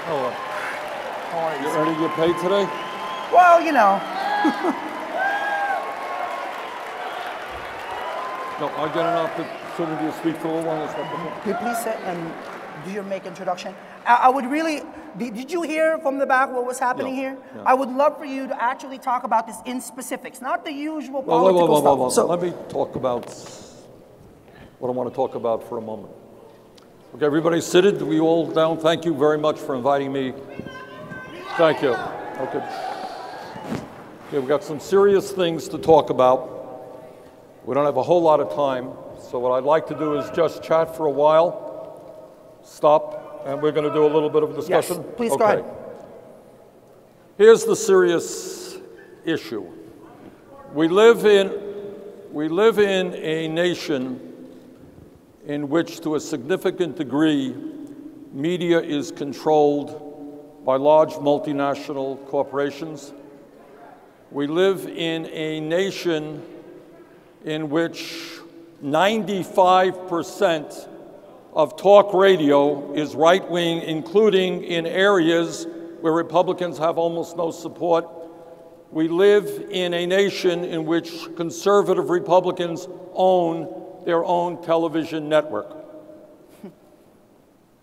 Oh, you earning your pay today? Well, you know. No, I get an opportunity to speak for a little while. Please sit and do your make introduction. I would really, did you hear from the back what was happening here? Yeah. I would love for you to actually talk about this in specifics, not the usual political stuff. So let me talk about what I want to talk about for a moment. Okay, everybody seated. We all down. Thank you very much for inviting me. Thank you. Okay. Okay, we've got some serious things to talk about. We don't have a whole lot of time, so what I'd like to do is just chat for a while, stop, and we're going to do a little bit of a discussion. Yes, please go ahead. Here's the serious issue. We live in a nation in which, to a significant degree, media is controlled by large multinational corporations. We live in a nation in which 95% of talk radio is right-wing, including in areas where Republicans have almost no support. We live in a nation in which conservative Republicans own their own television network.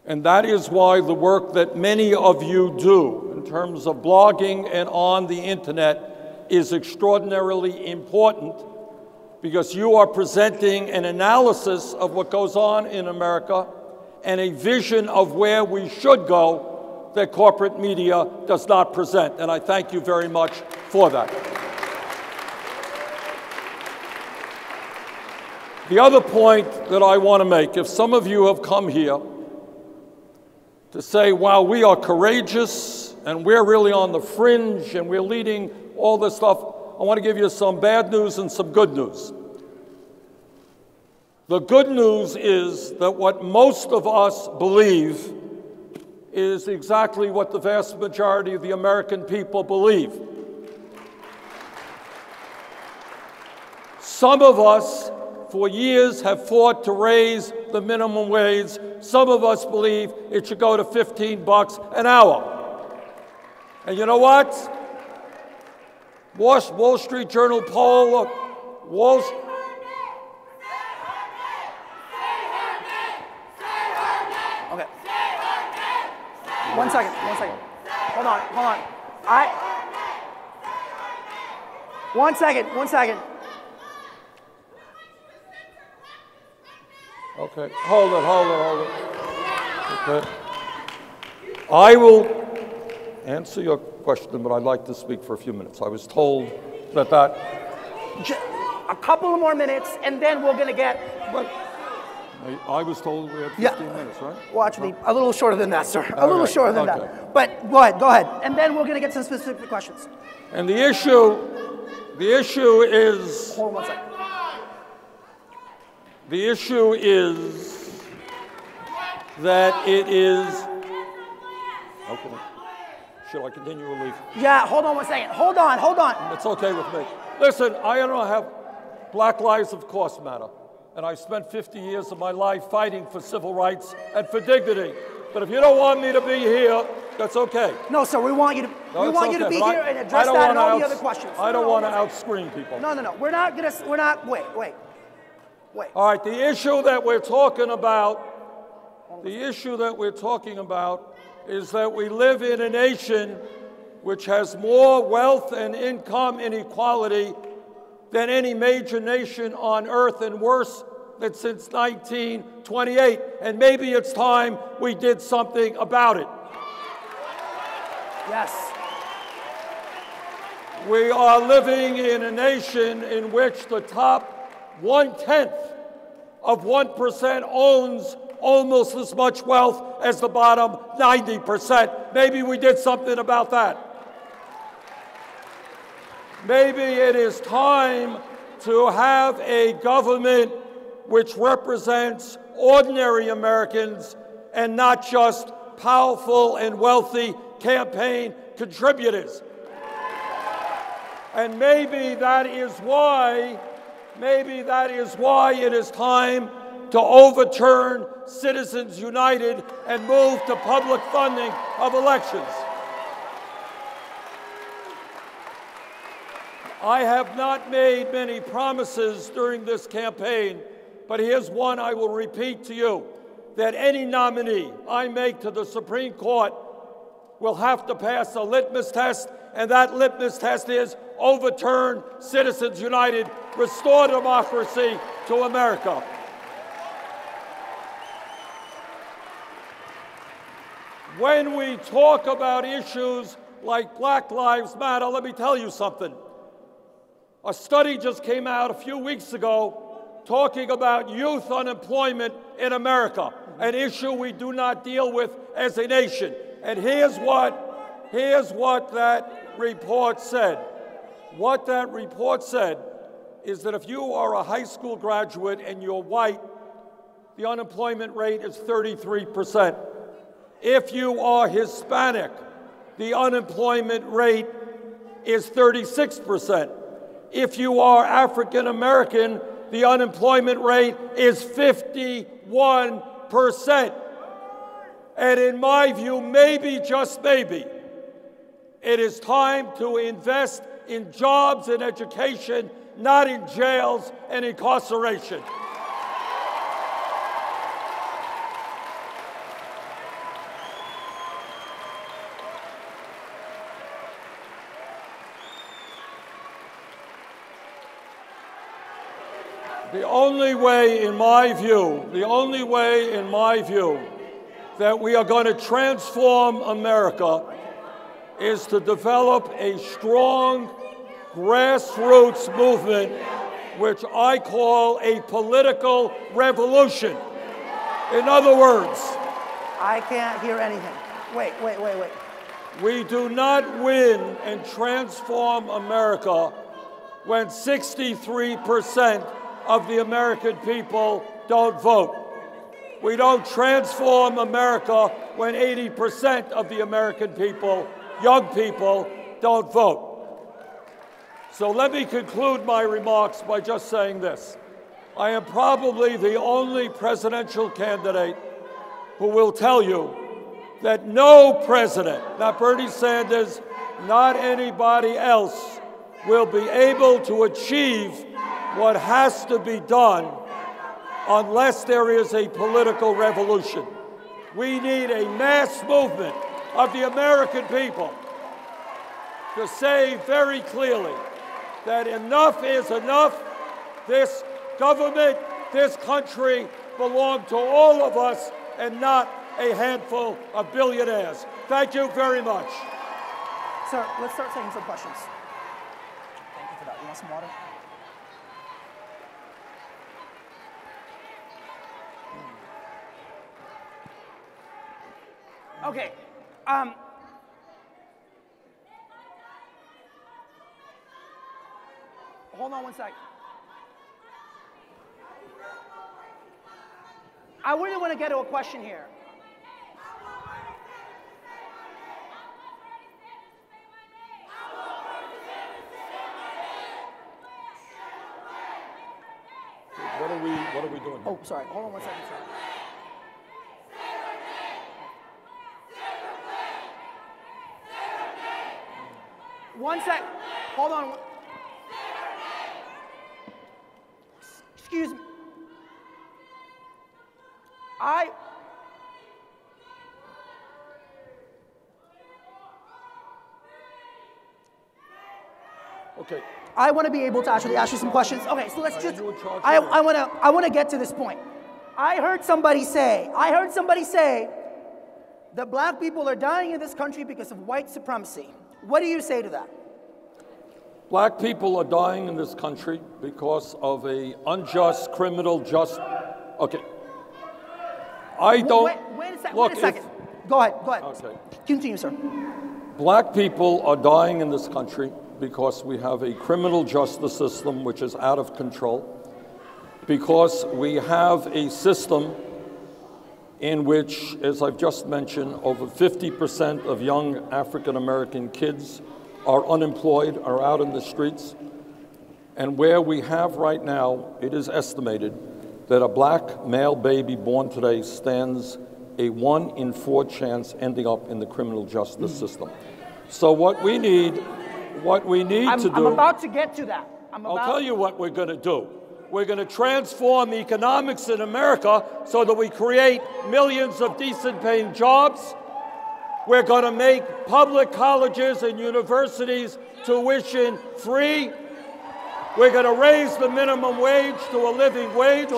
And that is why the work that many of you do in terms of blogging and on the internet is extraordinarily important, because you are presenting an analysis of what goes on in America and a vision of where we should go that corporate media does not present. And I thank you very much for that. The other point that I want to make, if some of you have come here to say, wow, we are courageous and we're really on the fringe and we're leading all this stuff, I want to give you some bad news and some good news. The good news is that what most of us believe is exactly what the vast majority of the American people believe. Some of us, for years, have fought to raise the minimum wage. Some of us believe it should go to $15 an hour. And you know what? Wall Street Journal poll, Okay. One second. Hold on. One second. Okay, hold it. Okay. I will answer your question, but I'd like to speak for a few minutes. I was told that a couple of more minutes, and then we're going to get... I was told we had 15 minutes, right? Well, actually, a little shorter than that, sir. A little shorter than that. But go ahead. And then we're going to get some specific questions. And the issue is... Hold on 1 second. The issue is that it is... Okay. Should I continue or leave? Yeah, hold on 1 second. Hold on. It's okay with me. Listen, I don't have... Black lives, of course, matter. And I've spent 50 years of my life fighting for civil rights and for dignity. But if you don't want me to be here, that's okay. No, sir, we want you to, be here and address that and all the other questions. I don't want to outscreen people. No. We're not, wait. All right, the issue that we're talking about is that we live in a nation which has more wealth and income inequality than any major nation on earth, and worse than since 1928. And maybe it's time we did something about it. Yes. We are living in a nation in which the top 1/10 of 1% owns almost as much wealth as the bottom 90%. Maybe we did something about that. Maybe it is time to have a government which represents ordinary Americans and not just powerful and wealthy campaign contributors. And maybe that is why it is time to overturn Citizens United and move to public funding of elections. I have not made many promises during this campaign, but here's one I will repeat to you, that any nominee I make to the Supreme Court will have to pass a litmus test, and that litmus test is overturn Citizens United, restore democracy to America. When we talk about issues like Black Lives Matter, let me tell you something. A study just came out a few weeks ago talking about youth unemployment in America, an issue we do not deal with as a nation. And here's what that report said. What that report said is that if you are a high school graduate and you're white, the unemployment rate is 33%. If you are Hispanic, the unemployment rate is 36%. If you are African American, the unemployment rate is 51%. And in my view, maybe, just maybe, it is time to invest in jobs and education, not in jails and incarceration. The only way, in my view, that we are going to transform America is to develop a strong grassroots movement, which I call a political revolution. In other words, I can't hear anything. Wait. We do not win and transform America when 63% of the American people don't vote. We don't transform America when 80% of the American people, young people, don't vote. So let me conclude my remarks by just saying this. I am probably the only presidential candidate who will tell you that no president, not Bernie Sanders, not anybody else, will be able to achieve what has to be done unless there is a political revolution. We need a mass movement of the American people to say very clearly that enough is enough. This government, this country belong to all of us and not a handful of billionaires. Thank you very much. Sir, let's start taking some questions. Thank you for that. You want some water? Okay. Hold on one sec. I really want to get to a question here. What are we doing here? Oh, sorry. Hold on one second, sir. One sec. Hold on. Excuse me. Okay. I want to be able to actually ask you some questions. Okay, so let's just. I want to get to this point. I heard somebody say that black people are dying in this country because of white supremacy. What do you say to that? Black people are dying in this country because of an unjust criminal justice. Okay. I don't. Wait a second. Go ahead. Okay. Continue, sir. Black people are dying in this country because we have a criminal justice system which is out of control, because we have a system in which, as I've just mentioned, over 50% of young African American kids are unemployed, are out in the streets, and where we have right now, it is estimated that a black male baby born today stands a 1 in 4 chance ending up in the criminal justice system. So what we need to do... I'm about to get to that. I'll tell you what we're going to do. We're going to transform economics in America so that we create millions of decent paying jobs. We're going to make public colleges and universities tuition free. We're going to raise the minimum wage to a living wage.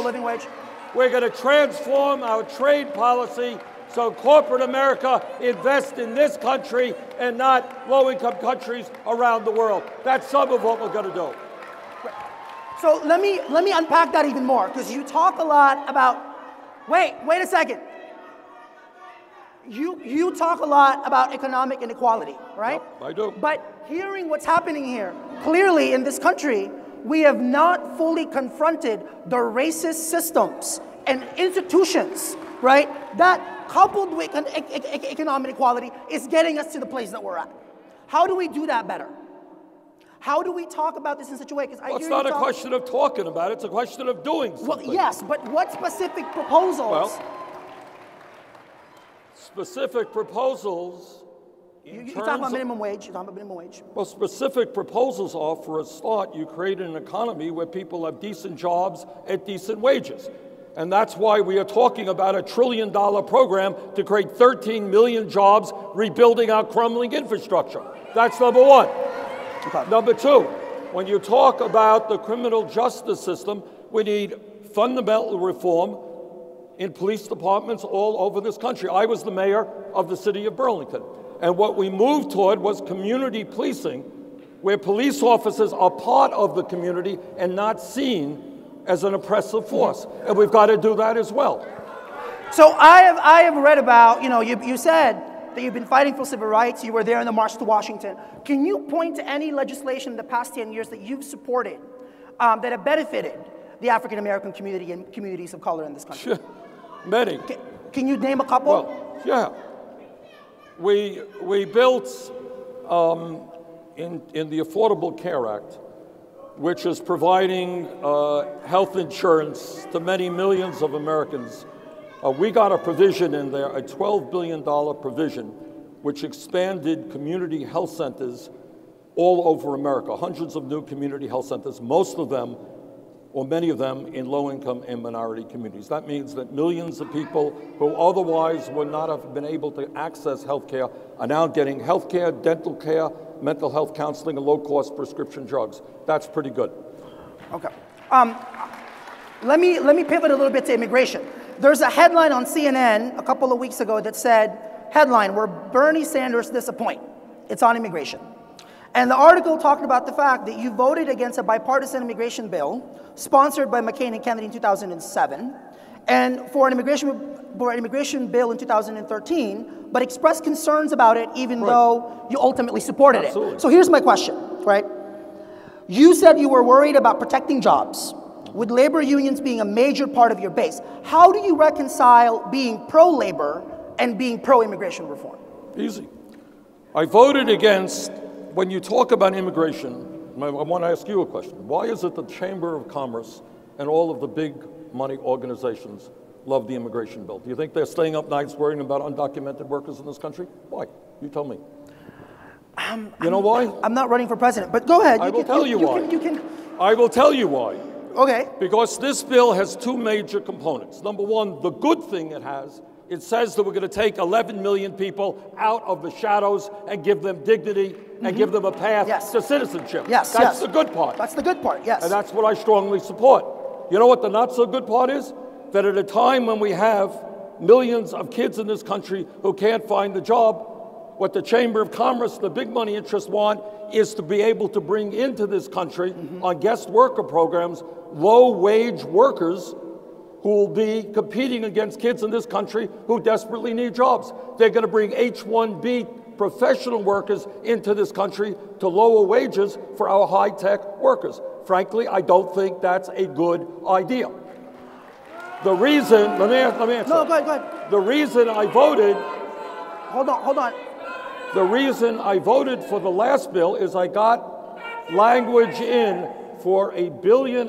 We're going to transform our trade policy so corporate America invests in this country and not low-income countries around the world. That's some of what we're going to do. So let me unpack that even more, because you talk a lot about, wait a second. You talk a lot about economic inequality, right? Yep, I do. But hearing what's happening here, clearly in this country, we have not fully confronted the racist systems and institutions, right? That coupled with economic inequality is getting us to the place that we're at. How do we do that better? How do we talk about this in such a way? Well, it's not a question of talking about it, it's a question of doing something. Well, yes, but what specific proposals? Well, specific proposals... You're talking about minimum wage. You're talking about minimum wage. Well, specific proposals are, for a start, you create an economy where people have decent jobs at decent wages. And that's why we are talking about $1 trillion program to create 13 million jobs rebuilding our crumbling infrastructure. That's number one. Okay. Number two, when you talk about the criminal justice system, we need fundamental reform in police departments all over this country. I was the mayor of the city of Burlington. And what we moved toward was community policing, where police officers are part of the community and not seen as an oppressive force. And we've got to do that as well. So I have read about, you said that you've been fighting for civil rights. You were there in the March to Washington. Can you point to any legislation in the past 10 years that you've supported that have benefited the African-American community and communities of color in this country? Many. Can you name a couple? Well, yeah. We built in the Affordable Care Act, which is providing health insurance to many millions of Americans. We got a provision in there, a $12 billion provision, which expanded community health centers all over America, hundreds of new community health centers, most of them, or many of them, in low-income and minority communities. That means that millions of people who otherwise would not have been able to access health care are now getting health care, dental care, mental health counseling, and low-cost prescription drugs. That's pretty good. Okay. Let me pivot a little bit to immigration. There's a headline on CNN a couple of weeks ago that said, headline, "Where Bernie Sanders disappoint." It's on immigration. And the article talked about the fact that you voted against a bipartisan immigration bill sponsored by McCain and Kennedy in 2007, and for an immigration bill in 2013, but expressed concerns about it even though you ultimately supported it. So here's my question, right? You said you were worried about protecting jobs, with labor unions being a major part of your base. How do you reconcile being pro-labor and being pro-immigration reform? Easy. I voted against, when you talk about immigration, I want to ask you a question. Why is it the Chamber of Commerce and all of the big money organizations love the immigration bill? Do you think they're staying up nights worrying about undocumented workers in this country? Why? You tell me. You know why? I'm not running for president, but go ahead. I will tell you why. I will tell you why. Okay. Because this bill has two major components. Number one, the good thing it has, it says that we're going to take 11 million people out of the shadows and give them dignity and give them a path to citizenship. That's the good part. That's the good part, yes. And that's what I strongly support. You know what the not so good part is? That at a time when we have millions of kids in this country who can't find a job, what the Chamber of Commerce, the big money interests want, is to be able to bring into this country on guest worker programs low-wage workers who will be competing against kids in this country who desperately need jobs. They're going to bring H-1B professional workers into this country to lower wages for our high-tech workers. Frankly, I don't think that's a good idea. The reason, let me answer. No, go ahead. The reason I voted... Hold on. The reason I voted for the last bill is I got language in for $1.5 billion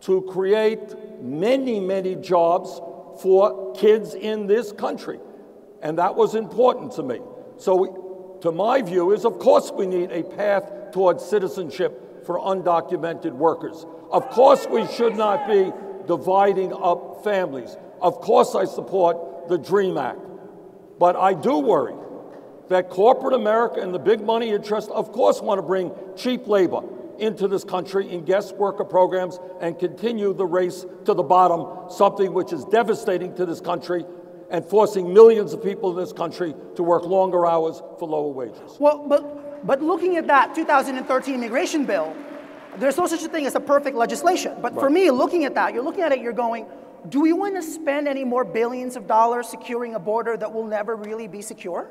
to create many, many jobs for kids in this country. And that was important to me. So to my view is, of course, we need a path towards citizenship for undocumented workers. Of course, we should not be dividing up families. Of course, I support the DREAM Act. But I do worry that corporate America and the big money interests, of course, want to bring cheap labor into this country in guest worker programs and continue the race to the bottom, something which is devastating to this country and forcing millions of people in this country to work longer hours for lower wages. Well, but looking at that 2013 immigration bill, there's no such a thing as a perfect legislation. But for me, looking at that, you're looking at it, you're going, do we want to spend any more billions of dollars securing a border that will never really be secure?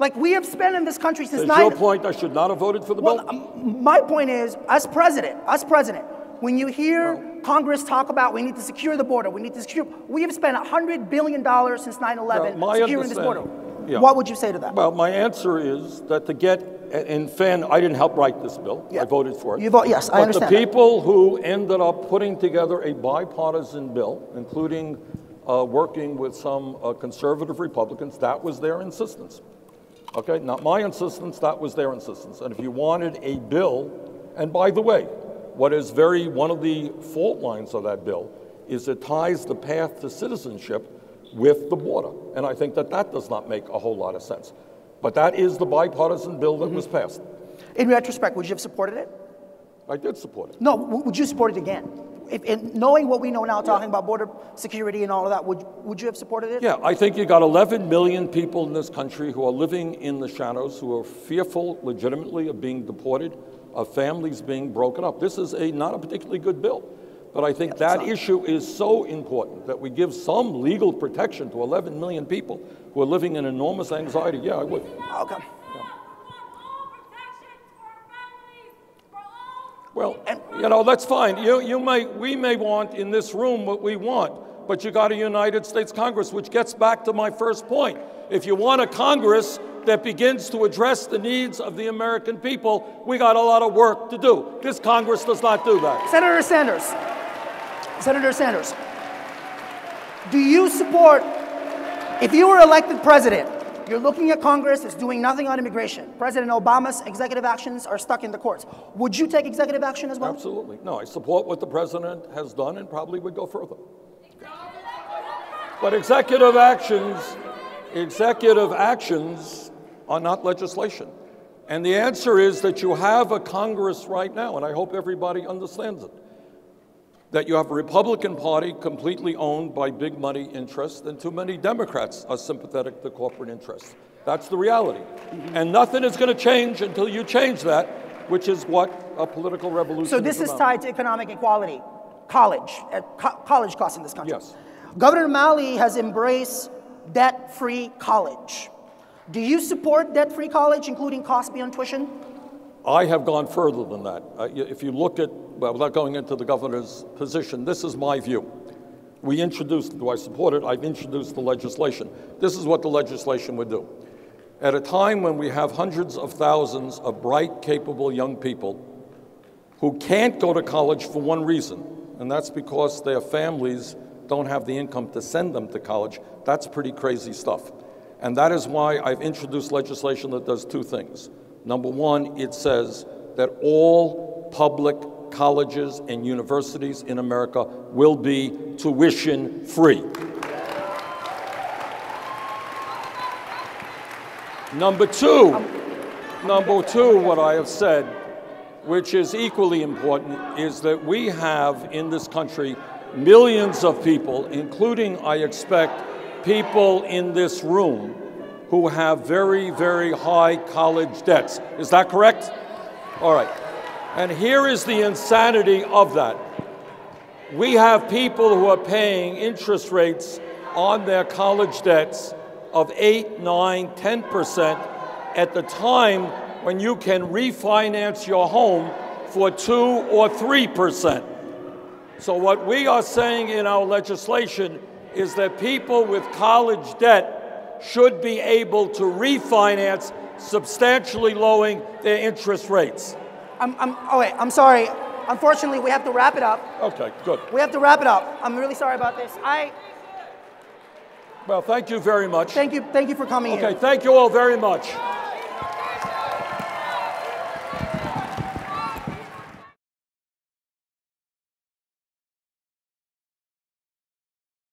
Like we have spent in this country since Is your point I should not have voted for the bill? My point is, as president, when you hear Congress talk about we need to secure the border, we have spent $100 billion since 9/11 securing this border. Yeah. What would you say to that? Well, my answer is that to get, and Fan, I didn't help write this bill. I voted for it. You vote, yes, I understand. But the people who ended up putting together a bipartisan bill, including working with some conservative Republicans, that was their insistence. Okay, not my insistence, that was their insistence. And if you wanted a bill, and by the way, what is one of the fault lines of that bill is it ties the path to citizenship with the border. And I think that does not make a whole lot of sense. But that is the bipartisan bill that was passed. In retrospect, would you have supported it? I did support it. No, would you support it again? Knowing what we know now, talking about border security and all of that, would you have supported it? Yeah, I think you got 11 million people in this country who are living in the shadows, who are fearful legitimately of being deported, of families being broken up. This is not a particularly good bill. But I think that issue is so important that we give some legal protection to 11 million people who are living in enormous anxiety. Yeah, I would. Okay. Well, that's fine. We may want in this room what we want, but you got a United States Congress, which gets back to my first point. If you want a Congress that begins to address the needs of the American people, we got a lot of work to do. This Congress does not do that. Senator Sanders, do you support, if you were elected president, you're looking at Congress, it's doing nothing on immigration. President Obama's executive actions are stuck in the courts. Would you take executive action as well? Absolutely. No, I support what the president has done and probably would go further. But executive actions are not legislation. And the answer is that you have a Congress right now, and I hope everybody understands it, that you have a Republican Party completely owned by big money interests, and too many Democrats are sympathetic to corporate interests. That's the reality. And nothing is going to change until you change that, which is what a political revolution is about. So this is tied to economic equality, college costs in this country. Yes. Governor Malley has embraced debt-free college. Do you support debt-free college, including cost beyond tuition? I have gone further than that. If you look at, without going into the governor's position, this is my view. We introduced, do I support it? I've introduced the legislation. This is what the legislation would do. At a time when we have hundreds of thousands of bright, capable young people who can't go to college for one reason, and that's because their families don't have the income to send them to college, that's pretty crazy stuff. And that is why I've introduced legislation that does two things. Number one, it says that all public colleges and universities in America will be tuition free. Number two, what I have said, which is equally important, is that we have in this country millions of people, including, I expect, people in this room who have very, very high college debts. Is that correct? All right. And here is the insanity of that. We have people who are paying interest rates on their college debts of 8, 9, 10% at the time when you can refinance your home for 2 or 3%. So what we are saying in our legislation is that people with college debt should be able to refinance, substantially lowering their interest rates. I'm sorry. Unfortunately, we have to wrap it up. Okay, good. We have to wrap it up. I'm really sorry about this. Well, thank you very much. Thank you for coming here. Okay, thank you all very much.